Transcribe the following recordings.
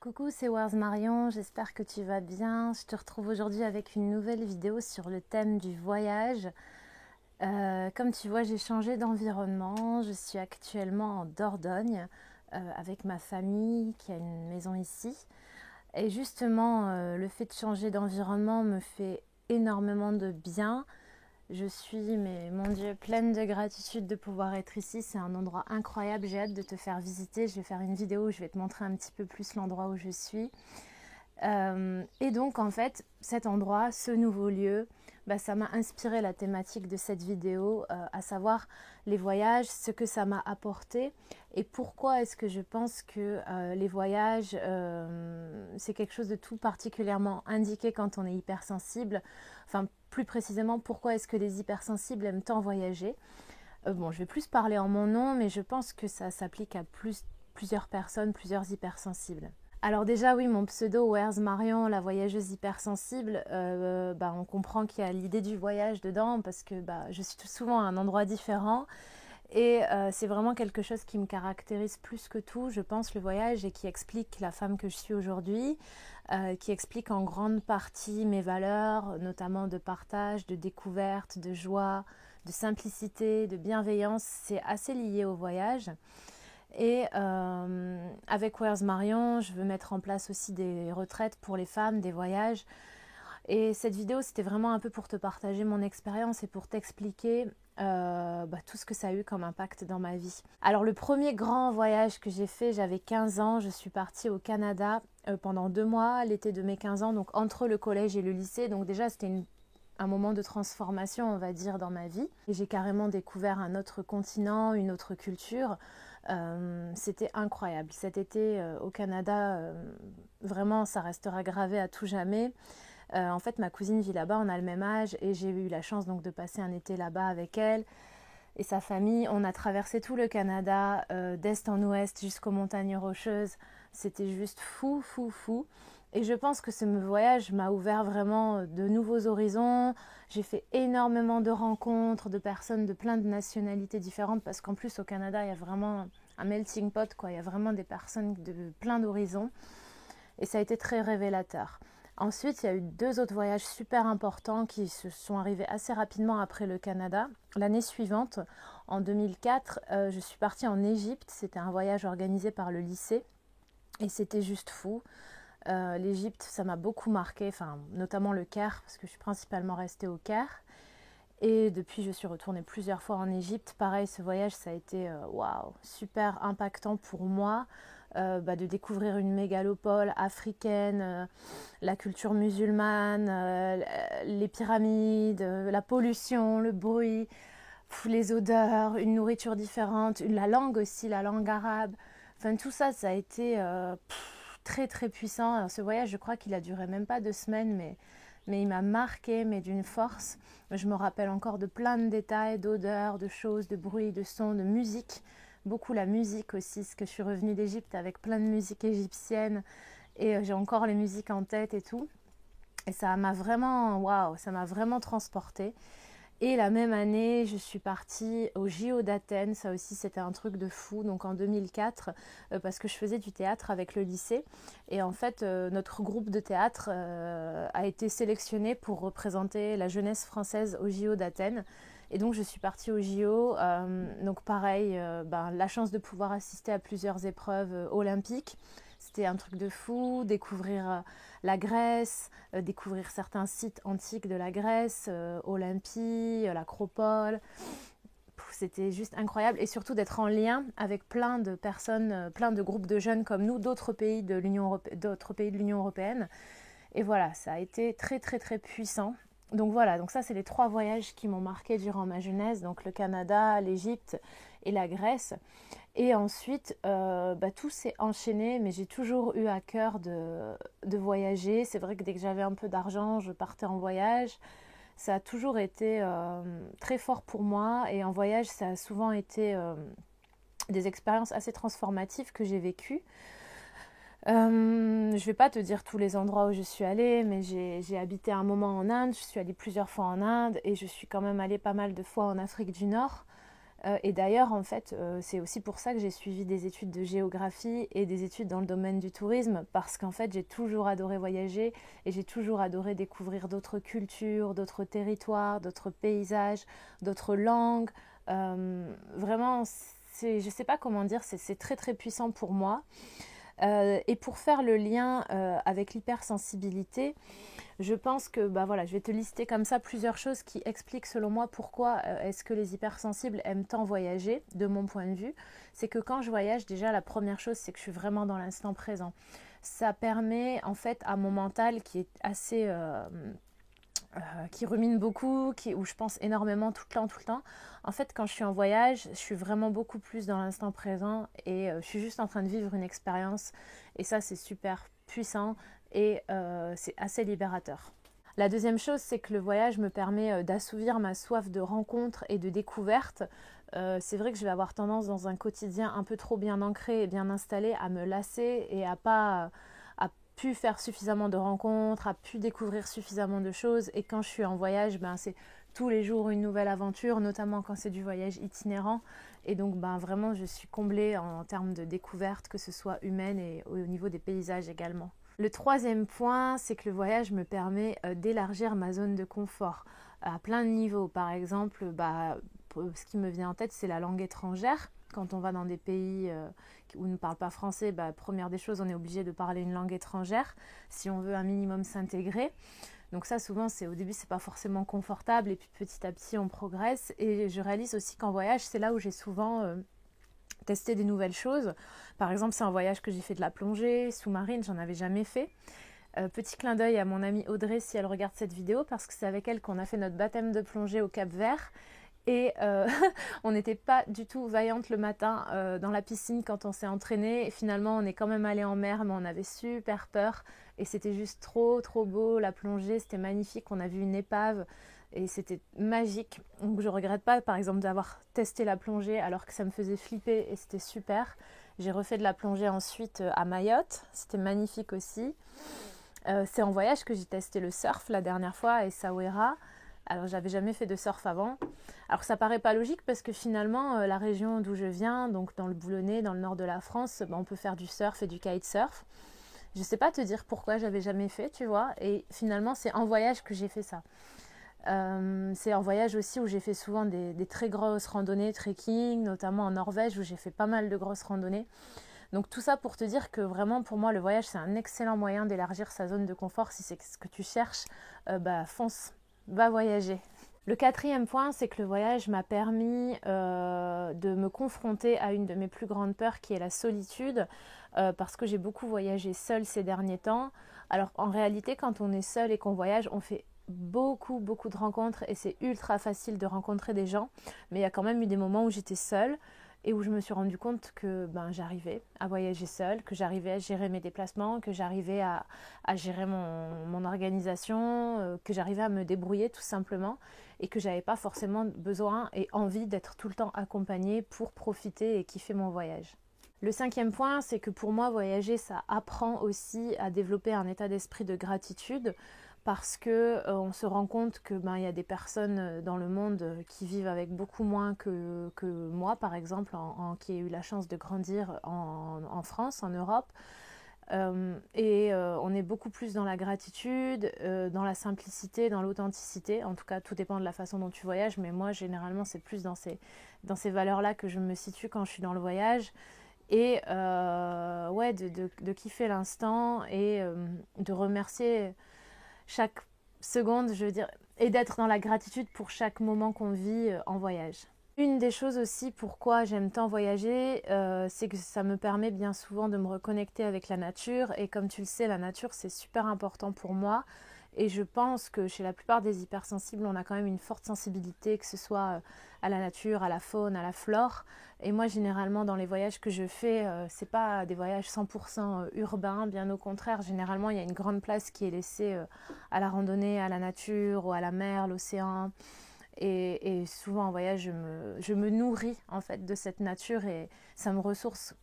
Coucou, c'est Wars Marion, j'espère que tu vas bien. Je te retrouve aujourd'hui avec une nouvelle vidéo sur le thème du voyage. Comme tu vois, j'ai changé d'environnement. Je suis actuellement en Dordogne avec ma famille qui a une maison ici. Et justement, le fait de changer d'environnement me fait énormément de bien. Je suis, mais mon Dieu, pleine de gratitude de pouvoir être ici. C'est un endroit incroyable. J'ai hâte de te faire visiter. Je vais faire une vidéo où je vais te montrer un petit peu plus l'endroit où je suis. Et donc, en fait, cet endroit, ce nouveau lieu, ça m'a inspiré la thématique de cette vidéo, à savoir les voyages, ce que ça m'a apporté et pourquoi est-ce que je pense que les voyages, c'est quelque chose de tout particulièrement indiqué quand on est hypersensible. Enfin, plus précisément, pourquoi est-ce que les hypersensibles aiment tant voyager. Bon, je vais plus parler en mon nom, mais je pense que ça s'applique à plusieurs personnes, plusieurs hypersensibles. Alors déjà oui, mon pseudo Where's Marion, la voyageuse hypersensible, on comprend qu'il y a l'idée du voyage dedans parce que je suis souvent à un endroit différent et c'est vraiment quelque chose qui me caractérise plus que tout, je pense, le voyage, et qui explique la femme que je suis aujourd'hui, qui explique en grande partie mes valeurs, notamment de partage, de découverte, de joie, de simplicité, de bienveillance. C'est assez lié au voyage. Et avec Where's Marion, je veux mettre en place aussi des retraites pour les femmes, des voyages. Et cette vidéo, c'était vraiment un peu pour te partager mon expérience et pour t'expliquer tout ce que ça a eu comme impact dans ma vie. Alors le premier grand voyage que j'ai fait, j'avais 15 ans, je suis partie au Canada pendant 2 mois, l'été de mes 15 ans, donc entre le collège et le lycée. Donc déjà, c'était un moment de transformation, on va dire, dans ma vie. Et j'ai carrément découvert un autre continent, une autre culture. C'était incroyable. Cet été au Canada, vraiment, ça restera gravé à tout jamais. En fait, ma cousine vit là-bas, on a le même âge, et j'ai eu la chance donc de passer un été là-bas avec elle et sa famille. On a traversé tout le Canada, d'est en ouest jusqu'aux montagnes rocheuses. C'était juste fou, fou, fou. Et je pense que ce voyage m'a ouvert vraiment de nouveaux horizons. J'ai fait énormément de rencontres, de personnes de plein de nationalités différentes, parce qu'en plus au Canada, il y a vraiment un melting pot, quoi. Il y a vraiment des personnes de plein d'horizons. Et ça a été très révélateur. Ensuite, il y a eu 2 autres voyages super importants qui se sont arrivés assez rapidement après le Canada. L'année suivante, en 2004, je suis partie en Égypte. C'était un voyage organisé par le lycée et c'était juste fou. L'Égypte, ça m'a beaucoup marqué, notamment le Caire, parce que je suis principalement restée au Caire. Et depuis, je suis retournée plusieurs fois en Égypte. Pareil, ce voyage, ça a été waouh, super impactant pour moi. De découvrir une mégalopole africaine, la culture musulmane, les pyramides, la pollution, le bruit, les odeurs, une nourriture différente, la langue aussi, la langue arabe. Enfin, tout ça, ça a été très très puissant. Alors, ce voyage, je crois qu'il a duré même pas 2 semaines, mais il m'a marqué, mais d'une force. Je me rappelle encore de plein de détails, d'odeurs, de choses, de bruits, de sons, de musique. Beaucoup la musique aussi, parce que je suis revenue d'Égypte avec plein de musique égyptienne et j'ai encore les musiques en tête et tout. Et ça m'a vraiment, waouh, ça m'a vraiment transportée. Et la même année, je suis partie au JO d'Athènes. Ça aussi, c'était un truc de fou. Donc en 2004, parce que je faisais du théâtre avec le lycée. Et en fait, notre groupe de théâtre a été sélectionné pour représenter la jeunesse française au JO d'Athènes. Et donc, je suis partie au JO. Donc pareil, la chance de pouvoir assister à plusieurs épreuves olympiques. C'était un truc de fou, découvrir la Grèce, découvrir certains sites antiques de la Grèce, Olympie, l'Acropole. C'était juste incroyable, et surtout d'être en lien avec plein de personnes, plein de groupes de jeunes comme nous, d'autres pays de l'Union européenne. Et voilà, ça a été très très très puissant. Donc voilà, donc ça c'est les 3 voyages qui m'ont marqué durant ma jeunesse, donc le Canada, l'Égypte et la Grèce. Et ensuite, tout s'est enchaîné, mais j'ai toujours eu à cœur de voyager. C'est vrai que dès que j'avais un peu d'argent, je partais en voyage. Ça a toujours été très fort pour moi, et en voyage, ça a souvent été des expériences assez transformatives que j'ai vécues. Je ne vais pas te dire tous les endroits où je suis allée, mais j'ai habité un moment en Inde, je suis allée plusieurs fois en Inde, et je suis quand même allée pas mal de fois en Afrique du Nord. Et d'ailleurs, en fait, c'est aussi pour ça que j'ai suivi des études de géographie et des études dans le domaine du tourisme, parce qu'en fait, j'ai toujours adoré voyager et j'ai toujours adoré découvrir d'autres cultures, d'autres territoires, d'autres paysages, d'autres langues. Vraiment, je ne sais pas comment dire, c'est très très puissant pour moi. Et pour faire le lien avec l'hypersensibilité, je pense que bah voilà, je vais te lister comme ça plusieurs choses qui expliquent selon moi pourquoi est-ce que les hypersensibles aiment tant voyager, de mon point de vue. C'est que quand je voyage, déjà la première chose, c'est que je suis vraiment dans l'instant présent. Ça permet en fait à mon mental qui est assez... qui rumine beaucoup, où je pense énormément tout le temps. En fait, quand je suis en voyage, je suis vraiment beaucoup plus dans l'instant présent et je suis juste en train de vivre une expérience. Et ça, c'est super puissant et c'est assez libérateur. La deuxième chose, c'est que le voyage me permet d'assouvir ma soif de rencontres et de découvertes. C'est vrai que je vais avoir tendance dans un quotidien un peu trop bien ancré et bien installé à me lasser et à pas pu faire suffisamment de rencontres, a pu découvrir suffisamment de choses. Et quand je suis en voyage, ben, c'est tous les jours une nouvelle aventure, notamment quand c'est du voyage itinérant. Et donc ben, vraiment, je suis comblée en termes de découverte, que ce soit humaine et au niveau des paysages également. Le troisième point, c'est que le voyage me permet d'élargir ma zone de confort à plein de niveaux. Par exemple, bah, ce qui me vient en tête, c'est la langue étrangère. Quand on va dans des pays où on ne parle pas français, bah, première des choses, on est obligé de parler une langue étrangère si on veut un minimum s'intégrer. Donc ça, souvent, au début, c'est pas forcément confortable et puis petit à petit, on progresse. Et je réalise aussi qu'en voyage, c'est là où j'ai souvent testé des nouvelles choses. Par exemple, c'est un voyage que j'ai fait de la plongée sous-marine, j'en avais jamais fait. Petit clin d'œil à mon amie Audrey si elle regarde cette vidéo, parce que c'est avec elle qu'on a fait notre baptême de plongée au Cap-Vert. Et on n'était pas du tout vaillante le matin dans la piscine quand on s'est entraîné. Et finalement, on est quand même allé en mer, mais on avait super peur. Et c'était juste trop, trop beau. La plongée, c'était magnifique. On a vu une épave et c'était magique. Donc je ne regrette pas, par exemple, d'avoir testé la plongée alors que ça me faisait flipper et c'était super. J'ai refait de la plongée ensuite à Mayotte. C'était magnifique aussi. C'est en voyage que j'ai testé le surf la dernière fois à Essaouira. Alors j'avais jamais fait de surf avant. Alors ça paraît pas logique parce que finalement la région d'où je viens, donc dans le Boulonnais, dans le nord de la France, on peut faire du surf et du kitesurf. Je sais pas te dire pourquoi j'avais jamais fait, tu vois. Et finalement c'est en voyage que j'ai fait ça. C'est en voyage aussi où j'ai fait souvent des très grosses randonnées trekking, notamment en Norvège où j'ai fait pas mal de grosses randonnées. Donc tout ça pour te dire que vraiment pour moi le voyage c'est un excellent moyen d'élargir sa zone de confort. Si c'est ce que tu cherches, bah fonce, va voyager. Le quatrième point, c'est que le voyage m'a permis de me confronter à une de mes plus grandes peurs qui est la solitude, parce que j'ai beaucoup voyagé seule ces derniers temps. Alors en réalité, quand on est seul et qu'on voyage, on fait beaucoup de rencontres et c'est ultra facile de rencontrer des gens, mais il y a quand même eu des moments où j'étais seule et où je me suis rendu compte que j'arrivais à voyager seule, que j'arrivais à gérer mes déplacements, que j'arrivais à gérer mon organisation, que j'arrivais à me débrouiller tout simplement et que j'avais pas forcément besoin et envie d'être tout le temps accompagnée pour profiter et kiffer mon voyage. Le cinquième point, c'est que pour moi, voyager, ça apprend aussi à développer un état d'esprit de gratitude parce que on se rend compte que y a des personnes dans le monde qui vivent avec beaucoup moins que moi, par exemple, qui ai eu la chance de grandir en France, en Europe. On est beaucoup plus dans la gratitude, dans la simplicité, dans l'authenticité. En tout cas, tout dépend de la façon dont tu voyages, mais moi, généralement, c'est plus dans ces valeurs-là que je me situe quand je suis dans le voyage. Et ouais, de kiffer l'instant et de remercier chaque seconde, je veux dire, et d'être dans la gratitude pour chaque moment qu'on vit en voyage. Une des choses aussi pourquoi j'aime tant voyager, c'est que ça me permet bien souvent de me reconnecter avec la nature. Et comme tu le sais, la nature, c'est super important pour moi. Et je pense que chez la plupart des hypersensibles, on a quand même une forte sensibilité, que ce soit à la nature, à la faune, à la flore. Et moi, généralement, dans les voyages que je fais, c'est pas des voyages 100% urbains, bien au contraire. Généralement, il y a une grande place qui est laissée à la randonnée, à la nature, ou à la mer, l'océan. Et souvent en voyage, je me nourris en fait de cette nature et ça me ressource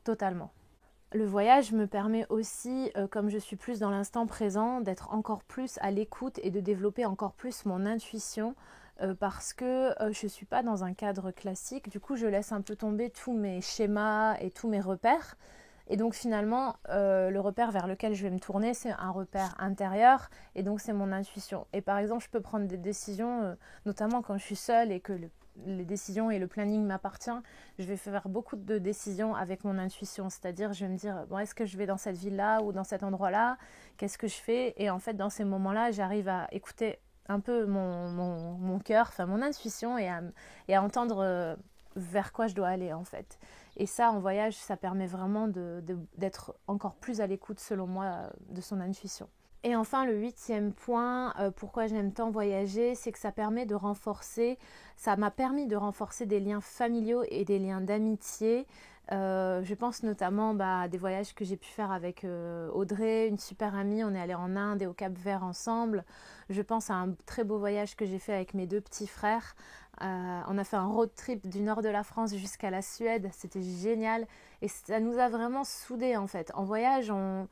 totalement. Le voyage me permet aussi, comme je suis plus dans l'instant présent, d'être encore plus à l'écoute et de développer encore plus mon intuition parce que je ne suis pas dans un cadre classique. Du coup, je laisse un peu tomber tous mes schémas et tous mes repères. Et donc finalement, le repère vers lequel je vais me tourner, c'est un repère intérieur, et donc c'est mon intuition. Et par exemple, je peux prendre des décisions, notamment quand je suis seule et que les décisions et le planning m'appartient, je vais faire beaucoup de décisions avec mon intuition, c'est-à-dire je vais me dire, bon, est-ce que je vais dans cette ville-là ou dans cet endroit-là, qu'est-ce que je fais? Et en fait, dans ces moments-là, j'arrive à écouter un peu mon cœur, enfin mon intuition, et à entendre vers quoi je dois aller en fait. Et ça, en voyage, ça permet vraiment d'être encore plus à l'écoute, selon moi, de son intuition. Et enfin, le 8e point, pourquoi j'aime tant voyager, c'est que ça permet de renforcer, ça m'a permis de renforcer des liens familiaux et des liens d'amitié. Je pense notamment à des voyages que j'ai pu faire avec Audrey, une super amie. On est allé en Inde et au Cap-Vert ensemble. Je pense à un très beau voyage que j'ai fait avec mes 2 petits frères. On a fait un road trip du nord de la France jusqu'à la Suède. C'était génial et ça nous a vraiment soudés en fait. En voyage, on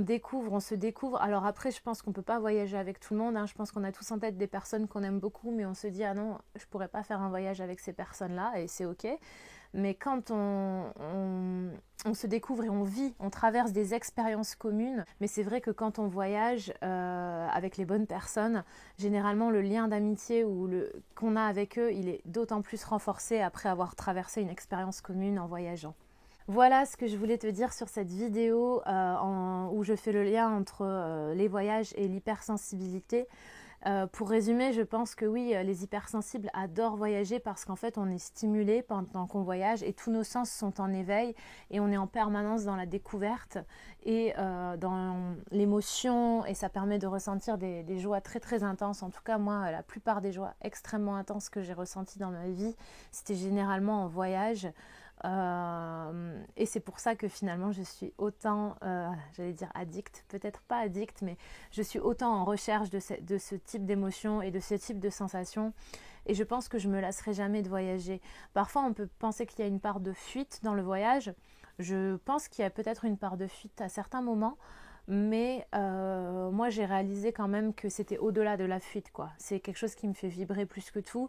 découvre, on se découvre. Alors après, je pense qu'on ne peut pas voyager avec tout le monde. Je pense qu'on a tous en tête des personnes qu'on aime beaucoup, mais on se dit, ah non, je ne pourrais pas faire un voyage avec ces personnes-là, et c'est ok. Mais quand on se découvre et on vit, on traverse des expériences communes. Mais c'est vrai que quand on voyage avec les bonnes personnes, généralement le lien d'amitié qu'on a avec eux, il est d'autant plus renforcé après avoir traversé une expérience commune en voyageant. Voilà ce que je voulais te dire sur cette vidéo où je fais le lien entre les voyages et l'hypersensibilité. Pour résumer, je pense que oui, les hypersensibles adorent voyager parce qu'en fait, on est stimulé pendant qu'on voyage et tous nos sens sont en éveil et on est en permanence dans la découverte et dans l'émotion, et ça permet de ressentir des joies très très intenses. En tout cas, moi, la plupart des joies extrêmement intenses que j'ai ressenties dans ma vie, c'était généralement en voyage. Et c'est pour ça que finalement je suis autant, j'allais dire addict, peut-être pas addict, mais je suis autant en recherche de ce type d'émotions et de ce type de sensations. Et je pense que je me lasserai jamais de voyager. Parfois on peut penser qu'il y a une part de fuite dans le voyage. Je pense qu'il y a peut-être une part de fuite à certains moments, mais moi j'ai réalisé quand même que c'était au-delà de la fuite, quoi. C'est quelque chose qui me fait vibrer plus que tout.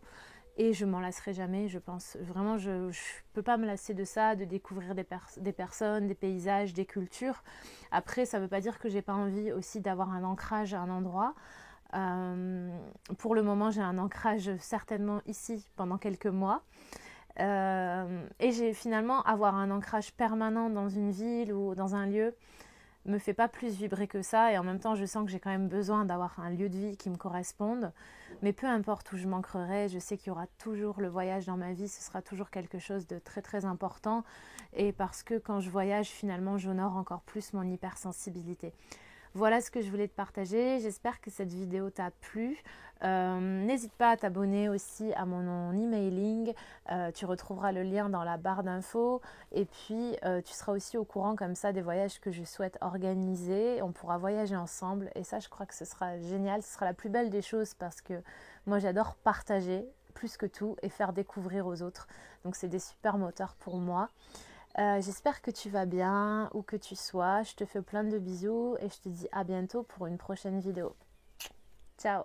Et je m'en lasserai jamais, je pense. Vraiment, je ne peux pas me lasser de ça, de découvrir des personnes, des paysages, des cultures. Après, ça ne veut pas dire que j'ai pas envie aussi d'avoir un ancrage à un endroit. Pour le moment, j'ai un ancrage certainement ici pendant quelques mois. Et j'ai finalement avoir un ancrage permanent dans une ville ou dans un lieu me fait pas plus vibrer que ça, et en même temps je sens que j'ai quand même besoin d'avoir un lieu de vie qui me corresponde. Mais peu importe où je m'ancrerai, je sais qu'il y aura toujours le voyage dans ma vie, ce sera toujours quelque chose de très très important, et parce que quand je voyage, finalement j'honore encore plus mon hypersensibilité. Voilà ce que je voulais te partager. J'espère que cette vidéo t'a plu. N'hésite pas à t'abonner aussi à mon emailing. Tu retrouveras le lien dans la barre d'infos. Et puis, tu seras aussi au courant comme ça des voyages que je souhaite organiser. On pourra voyager ensemble. Et ça, je crois que ce sera génial. Ce sera la plus belle des choses parce que moi, j'adore partager plus que tout et faire découvrir aux autres. Donc, c'est des super moteurs pour moi. J'espère que tu vas bien, où que tu sois. Je te fais plein de bisous et je te dis à bientôt pour une prochaine vidéo. Ciao!